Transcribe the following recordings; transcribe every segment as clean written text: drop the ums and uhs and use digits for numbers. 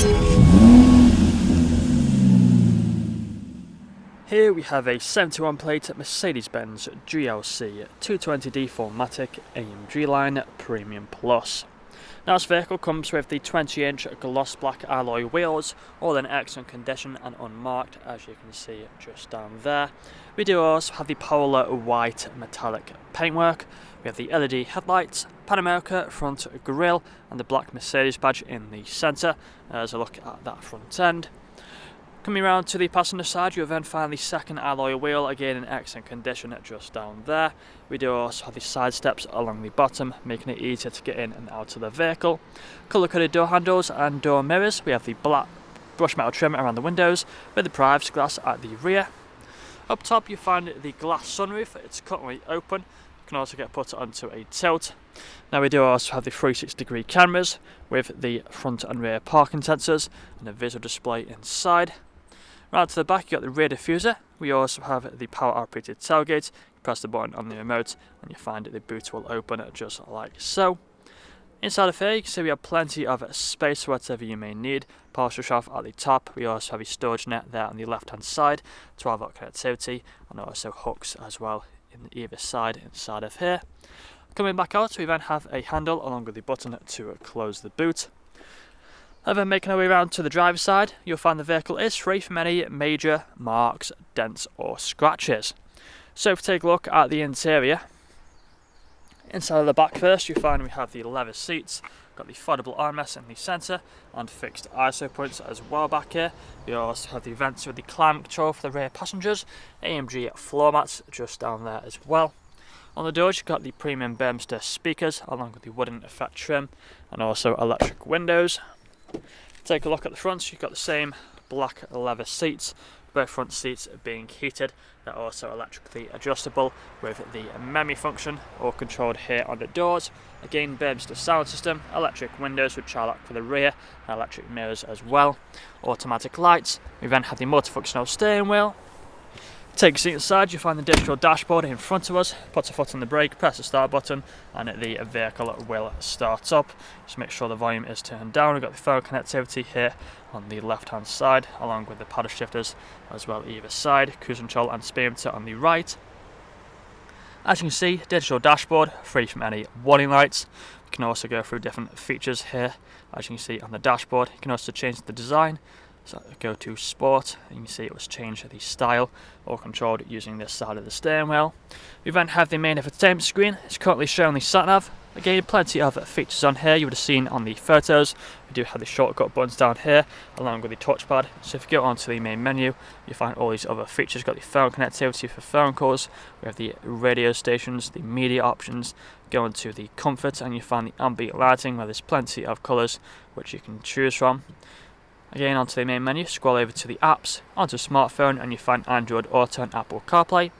Here we have a 71 plate Mercedes-Benz GLC 220D 4MATIC AMG line Premium Plus. Now this vehicle comes with the 20-inch gloss black alloy wheels, all in excellent condition and unmarked, as you can see just down there. We do also have the polar white metallic paintwork. We have the LED headlights, Pan America front grille and the black Mercedes badge in the centre. As a look at that front end. Coming around to the passenger side, you'll then find the second alloy wheel, again in excellent condition just down there. We do also have the side steps along the bottom, making it easier to get in and out of the vehicle. Colour-coded door handles and door mirrors. We have the black brush metal trim around the windows with the privacy glass at the rear. Up top you find the glass sunroof. It's currently open. You can also get put onto a tilt. Now we do also have the 360-degree cameras with the front and rear parking sensors and a visual display inside. Right to the back, you got the rear diffuser. We also have the power operated tailgate. You press the button on the remote and you find the boot will open just like so. Inside of here, you can see we have plenty of space for whatever you may need. Partial shelf at the top. We also have a storage net there on the left hand side, 12-volt connectivity, and also hooks as well in either side inside of here. Coming back out, we then have a handle along with the button to close the boot. And then making our way around to the driver's side, you'll find the vehicle is free from any major marks, dents or scratches. So if we take a look at the interior, inside of the back first, you'll find we have the leather seats, got the foldable armrest in the centre and fixed ISO points as well back here. We also have the vents with the climate control for the rear passengers, AMG floor mats just down there as well. On the doors you've got the premium Burmester speakers along with the wooden effect trim and also electric windows. Take a look at the front, you've got the same black leather seats, both front seats being heated. They're also electrically adjustable with the memory function, all controlled here on the doors. Again, Burmester sound system, electric windows which are locked for the rear, and electric mirrors as well. Automatic lights. We then have the multifunctional steering wheel. Take a seat inside, you find the digital dashboard in front of us. Put a foot on the brake, press the start button and the vehicle will start up. Just make sure the volume is turned down. We've got the phone connectivity here on the left hand side along with the paddle shifters as well either side, cruise control and speedometer on the right. As you can see, digital dashboard, free from any warning lights. You can also go through different features here. As you can see on the dashboard, you can also change the design. So go to sport and you can see it was changed the style, all controlled using this side of the steering wheel. We then have the main entertainment screen. It's currently showing the sat nav. Again, plenty of features on here you would have seen on the photos. We do have the shortcut buttons down here along with the touchpad. So if you go onto the main menu, you find all these other features. You've got the phone connectivity for phone calls. We have the radio stations, the media options. Go into the comfort and you find the ambient lighting where there's plenty of colours which you can choose from. Again, onto the main menu, scroll over to the apps, onto smartphone and you find Android Auto and Apple CarPlay.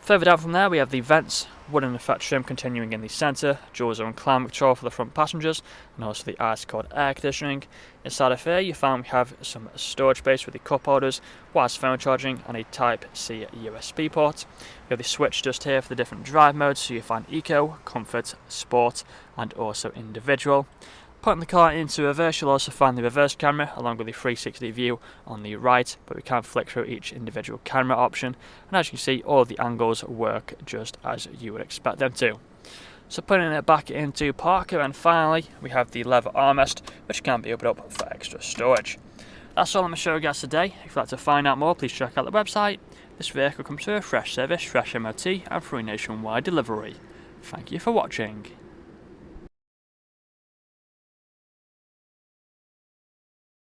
Further down from there we have the vents, wooden effect trim continuing in the centre, dual zone climate control for the front passengers and also the ice cold air conditioning. Inside of here you find we have some storage space with the cup holders, wireless phone charging and a Type C USB port. We have the switch just here for the different drive modes, so you find Eco, Comfort, Sport and also Individual. Putting the car into reverse, you'll also find the reverse camera along with the 360 view on the right, but we can flick through each individual camera option, and as you can see all of the angles work just as you would expect them to. So putting it back into parker, and finally we have the leather armrest which can be opened up for extra storage. That's all I'm going to show you guys today. If you'd like to find out more, please check out the website. This vehicle comes with a fresh service, fresh MOT and free nationwide delivery. Thank you for watching.